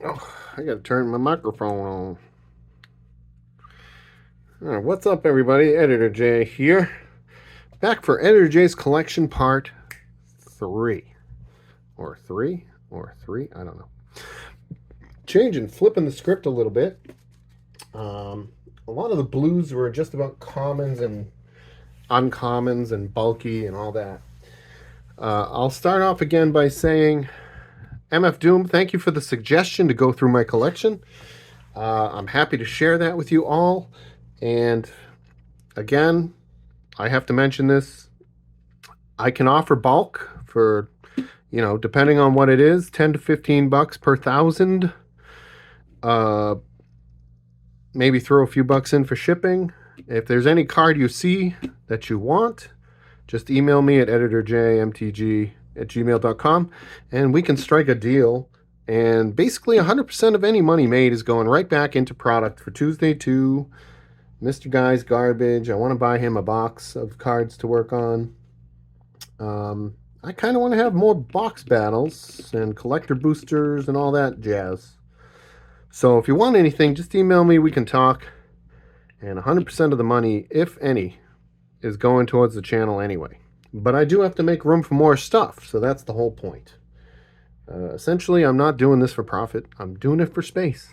Oh, I gotta turn my microphone on. All right, what's up, everybody? Editor J here. Back for Editor J's collection part 3. Or 3? Or 3? I don't know. Changing, flipping the script a little bit. A lot of the blues were just about commons and uncommons and bulky and all that. I'll start off again by saying, MF Doom, thank you for the suggestion to go through my collection. I'm happy to share that with you all. And again, I have to mention this. I can offer bulk for, depending on what it is, 10 to 15 bucks per thousand. Maybe throw a few bucks in for shipping. If there's any card you see that you want, just email me at editorjmtg@gmail.com and we can strike a deal. And basically 100% of any money made is going right back into product for Tuesday 2. Mr. Guy's garbage. I want to buy him a box of cards to work on. I kind of want to have more box battles and collector boosters and all that jazz. So if you want anything, just email me. We can talk. And 100% of the money, if any, is going towards the channel anyway. But I do have to make room for more stuff, so that's the whole point. Essentially, I'm not doing this for profit. I'm doing it for space.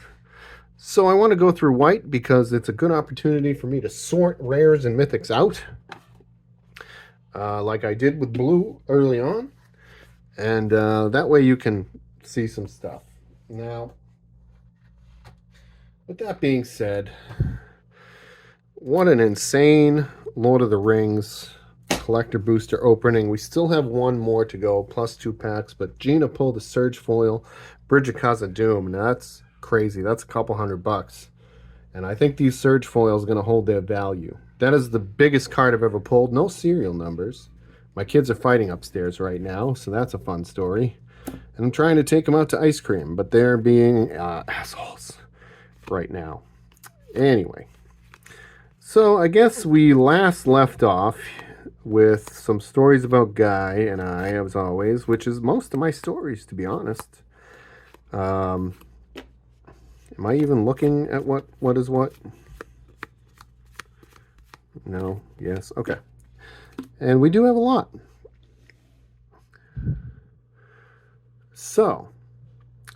So I want to go through white because it's a good opportunity for me to sort rares and mythics out. Like I did with blue early on. And that way you can see some stuff. Now, with that being said, what an insane Lord of the Rings collector booster opening. We still have one more to go, plus 2 packs, but Gina pulled a Surge Foil, Bridge of Khazad-dûm. Now that's crazy. That's a couple $100. And I think these Surge Foils are going to hold their value. That is the biggest card I've ever pulled. No serial numbers. My kids are fighting upstairs right now, so that's a fun story. And I'm trying to take them out to ice cream, but they're being assholes right now. Anyway, so I guess we last left off with some stories about Guy and I, as always, which is most of my stories, to be honest. Am I even looking at what is what? No, yes, okay. And we do have a lot. So,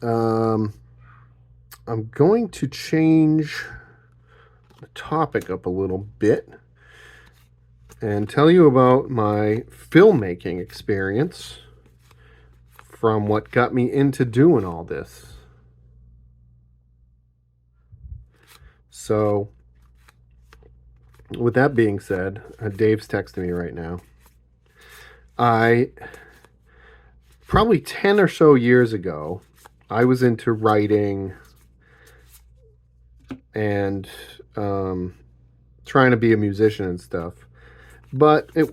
I'm going to change the topic up a little bit and tell you about my filmmaking experience from what got me into doing all this. So, with that being said, Dave's texting me right now. Probably 10 or so years ago, I was into writing and trying to be a musician and stuff. But it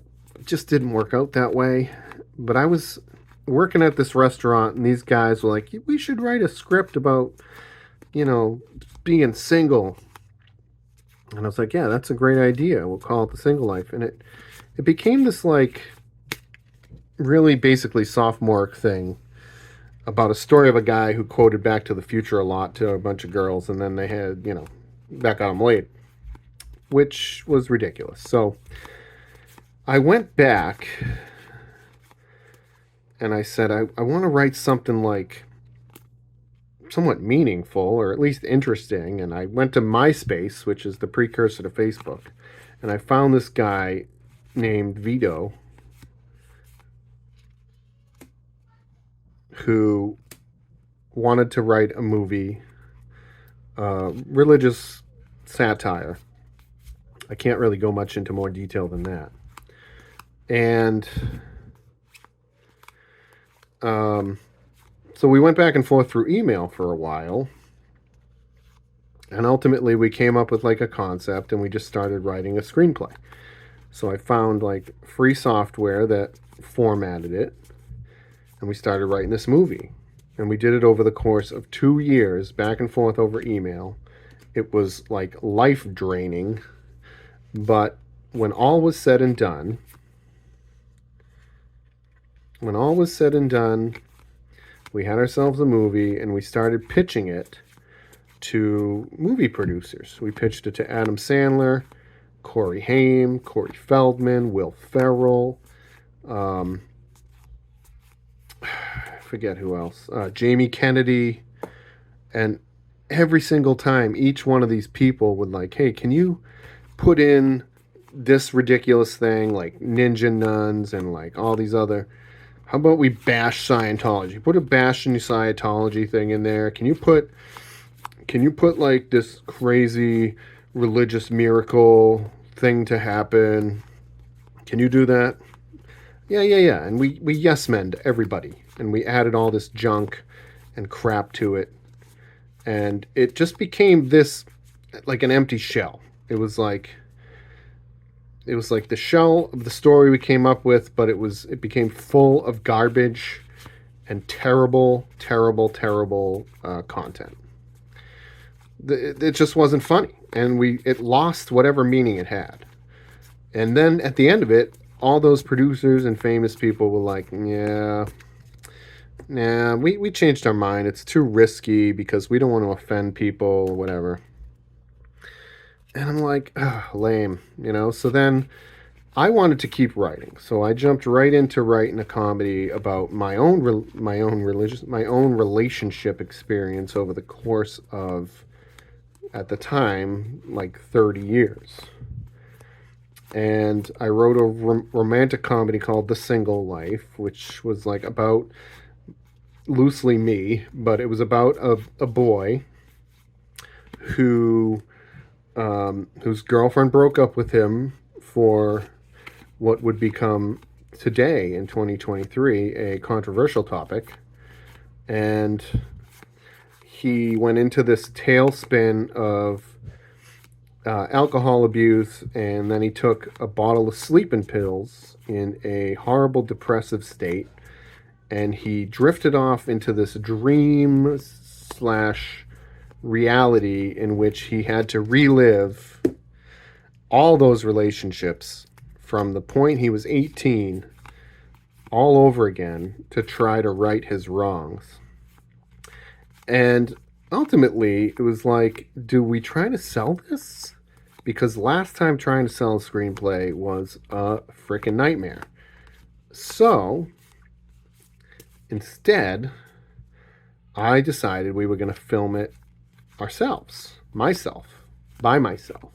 just didn't work out that way. But I was working at this restaurant, and these guys were like, we should write a script about, being single. And I was like, yeah, that's a great idea. We'll call it The Single Life. And it became this, really basically sophomoric thing about a story of a guy who quoted Back to the Future a lot to a bunch of girls, and then they had, back on him late, which was ridiculous. So I went back and I said, I want to write something somewhat meaningful or at least interesting. And I went to MySpace, which is the precursor to Facebook, and I found this guy named Vito who wanted to write a movie, religious satire. I can't really go much into more detail than that. And so we went back and forth through email for a while. And ultimately we came up with a concept, and we just started writing a screenplay. So I found free software that formatted it, and we started writing this movie. And we did it over the course of 2 years, back and forth over email. It was life draining, but when all was said and done, we had ourselves a movie, and we started pitching it to movie producers. We pitched it to Adam Sandler, Corey Haim, Corey Feldman, Will Ferrell, I forget who else, Jamie Kennedy, and every single time, each one of these people would like, hey, can you put in this ridiculous thing like ninja nuns and like all these other, how about we bash Scientology? Put a bashing Scientology thing in there. Can you put like this crazy religious miracle thing to happen? Can you do that? Yeah. And we yes men to everybody, and we added all this junk and crap to it, and it just became this like an empty shell. It was like the shell of the story we came up with, but it became full of garbage and terrible content. It just wasn't funny, and it lost whatever meaning it had. And then at the end of it, all those producers and famous people were like, yeah, nah, we changed our mind. It's too risky because we don't want to offend people or whatever. And I'm like, lame, you know? So then I wanted to keep writing. So I jumped right into writing a comedy about my own relationship experience over the course of, at the time, like 30 years. And I wrote a romantic comedy called The Single Life, which was like about loosely me, but it was about a boy whose girlfriend broke up with him for what would become today in 2023 a controversial topic, and he went into this tailspin of alcohol abuse, and then he took a bottle of sleeping pills in a horrible depressive state, and he drifted off into this dream slash reality in which he had to relive all those relationships from the point he was 18 all over again to try to right his wrongs. And ultimately, it was like, do we try to sell this? Because last time trying to sell a screenplay was a freaking nightmare. So instead, I decided we were going to film it ourselves, by myself.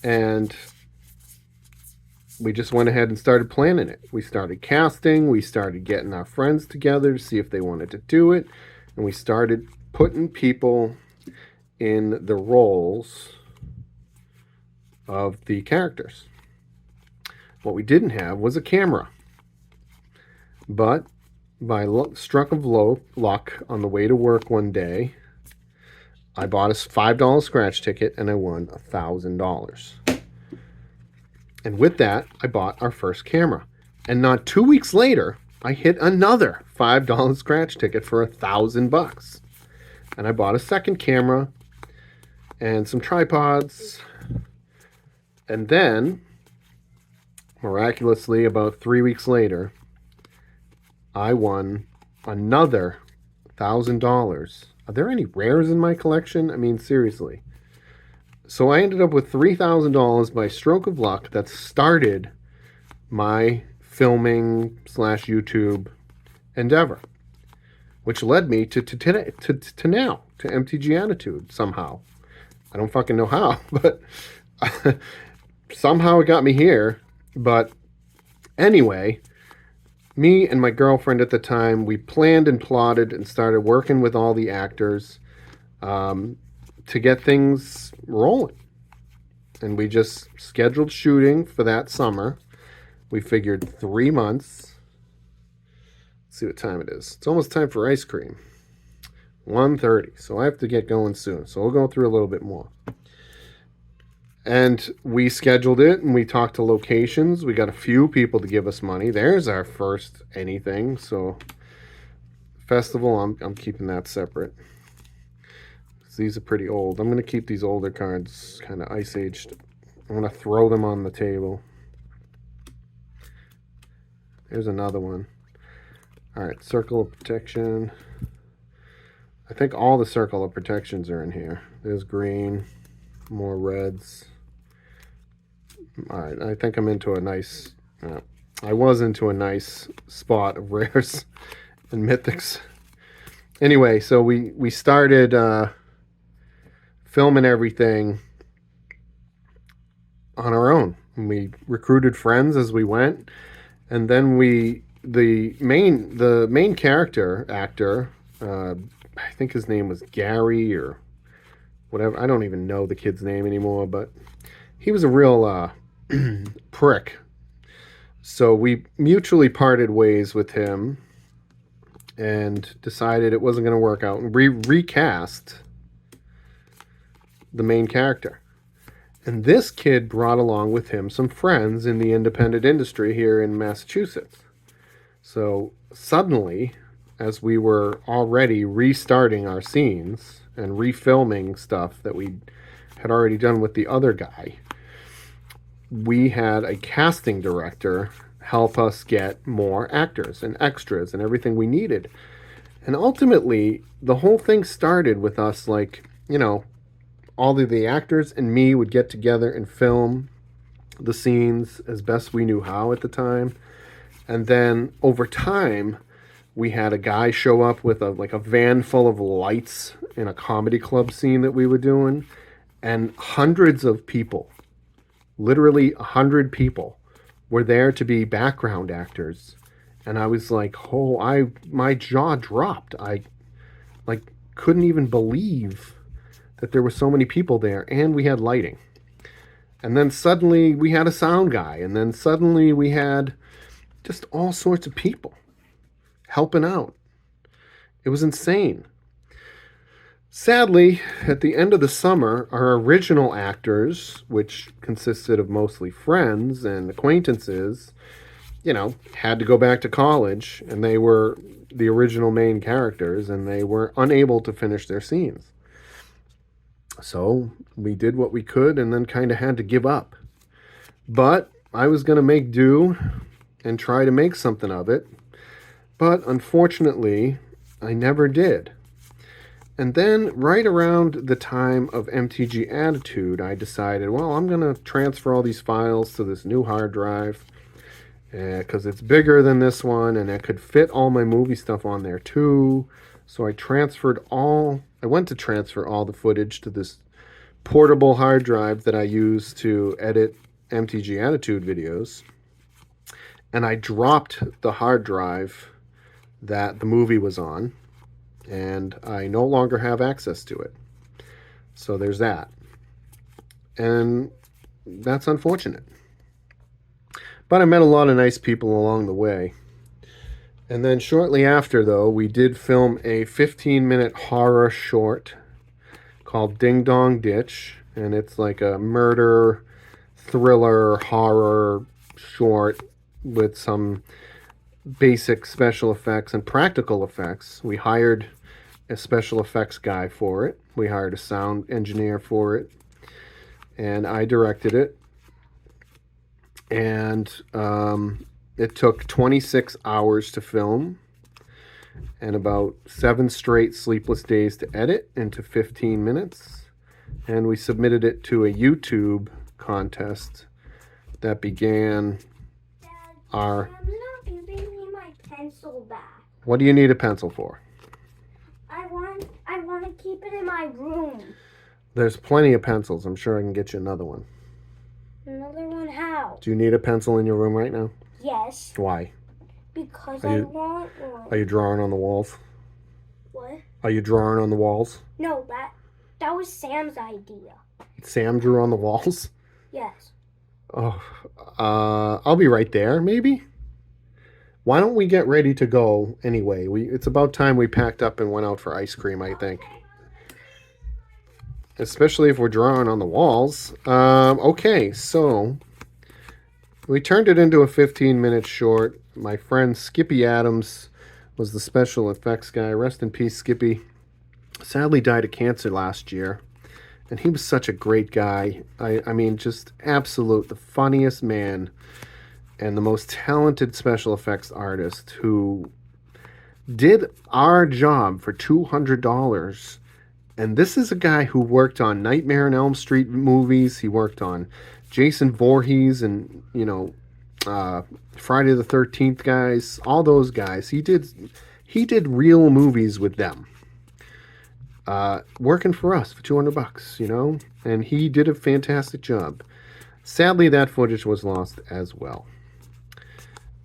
And we just went ahead and started planning it. We started casting, we started getting our friends together to see if they wanted to do it, and we started putting people in the roles of the characters. What we didn't have was a camera. But by stroke of luck on the way to work one day, I bought a $5 scratch ticket and I won $1,000. And with that, I bought our first camera. And not 2 weeks later, I hit another $5 scratch ticket for $1,000. And I bought a second camera and some tripods. And then, miraculously, about 3 weeks later, I won another $1,000. Are there any rares in my collection? I mean, seriously. So I ended up with $3,000 by stroke of luck that started my filming / YouTube endeavor, which led me to now, to MTG Attitude somehow. I don't fucking know how, but somehow it got me here. But anyway, me and my girlfriend at the time, we planned and plotted and started working with all the actors to get things rolling. And we just scheduled shooting for that summer. We figured 3 months. Let's see what time it is. It's almost time for ice cream. 1:30. So I have to get going soon. So we'll go through a little bit more. And we scheduled it, and we talked to locations. We got a few people to give us money. There's our first anything. So festival, I'm keeping that separate. These are pretty old. I'm going to keep these older cards kind of ice aged. I'm going to throw them on the table. There's another one. All right, Circle of Protection. I think all the Circle of Protections are in here. There's green, more reds. All right, I think I'm into a nice... I was into a nice spot of rares and mythics. Anyway, so we started filming everything on our own. And we recruited friends as we went, and then the main character actor, I think his name was Gary or whatever. I don't even know the kid's name anymore, but he was a real prick. So we mutually parted ways with him and decided it wasn't going to work out, and recast the main character. And this kid brought along with him some friends in the independent industry here in Massachusetts. So suddenly, as we were already restarting our scenes and refilming stuff that we had already done with the other guy, we had a casting director help us get more actors and extras and everything we needed. And ultimately, the whole thing started with us, like, you know, all of the actors and me would get together and film the scenes as best we knew how at the time. And then over time, we had a guy show up with a van full of lights in a comedy club scene that we were doing. And hundreds of people, literally 100 people, were there to be background actors. And I was like, oh, my jaw dropped. I couldn't even believe that there were so many people there, and we had lighting. And then suddenly we had a sound guy, and then suddenly we had just all sorts of people helping out. It was insane. Sadly, at the end of the summer, our original actors, which consisted of mostly friends and acquaintances, you know, had to go back to college, and they were the original main characters, and they were unable to finish their scenes. So we did what we could and then kind of had to give up. But I was going to make do and try to make something of it. But unfortunately, I never did. And then right around the time of MTG Attitude, I decided, well, I'm going to transfer all these files to this new hard drive because it's bigger than this one and it could fit all my movie stuff on there too. So I went to transfer all the footage to this portable hard drive that I use to edit MTG Attitude videos. And I dropped the hard drive that the movie was on, and I no longer have access to it. So there's that. And that's unfortunate. But I met a lot of nice people along the way. And then shortly after, though, we did film a 15-minute horror short called Ding Dong Ditch. And it's like a murder, thriller, horror short with some basic special effects and practical effects. We hired a special effects guy for it. We hired a sound engineer for it. And I directed it. And it took 26 hours to film and about 7 straight sleepless days to edit into 15 minutes. And we submitted it to a YouTube contest that began our... I'm not giving me my pencil back. What do you need a pencil for? I want to keep it in my room. There's plenty of pencils. I'm sure I can get you another one. Another one how? Do you need a pencil in your room right now? Yes. Why? Because I want one. Are you drawing on the walls? What? Are you drawing on the walls? No, that was Sam's idea. Sam drew on the walls? Yes. Oh, I'll be right there, maybe? Why don't we get ready to go anyway? It's about time we packed up and went out for ice cream, I think. Especially if we're drawing on the walls. Okay, so we turned it into a 15-minute short. My friend Skippy Adams was the special effects guy. Rest in peace, Skippy. Sadly died of cancer last year. And he was such a great guy. I mean, just absolute, the funniest man and the most talented special effects artist who did our job for $200. And this is a guy who worked on Nightmare on Elm Street movies. He worked on Jason Voorhees and, you know, Friday the 13th guys, all those guys. He did real movies with them. Working for us for $200, you know, and he did a fantastic job. Sadly, that footage was lost as well.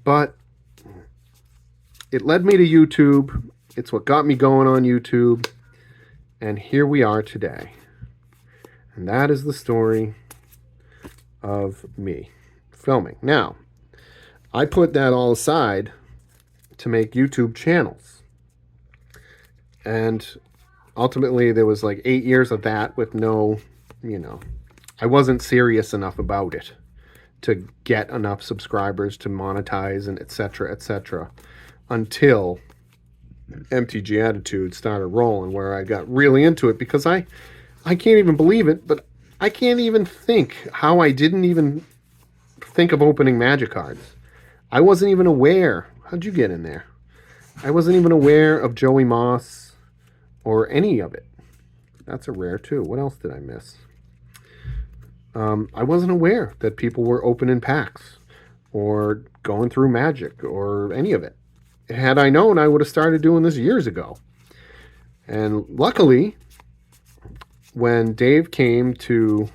But it led me to YouTube. It's what got me going on YouTube. And here we are today. And that is the story of me filming. Now, I put that all aside to make YouTube channels. And ultimately, there was like 8 years of that with no, you know, I wasn't serious enough about it to get enough subscribers to monetize and etc. Until MTG Attitude started rolling, where I got really into it, because I can't even believe it, but I can't even think how I didn't even think of opening Magic cards. I wasn't even aware. How'd you get in there? I wasn't even aware of Joey Moss or any of it. That's a rare too. What else did I miss? I wasn't aware that people were opening packs or going through Magic or any of it. Had I known, I would have started doing this years ago. And luckily, when Dave came to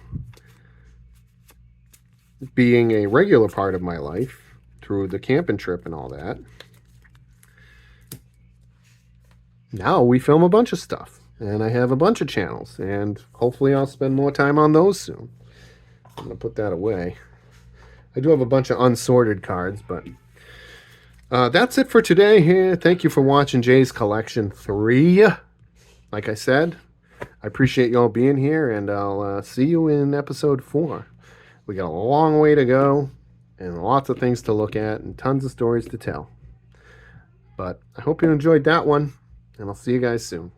being a regular part of my life through the camping trip and all that, now we film a bunch of stuff. And I have a bunch of channels. And hopefully I'll spend more time on those soon. I'm going to put that away. I do have a bunch of unsorted cards, but that's it for today here. Thank you for watching Jay's Collection 3. Like I said, I appreciate y'all being here, and I'll see you in episode 4. We got a long way to go, and lots of things to look at, and tons of stories to tell. But I hope you enjoyed that one, and I'll see you guys soon.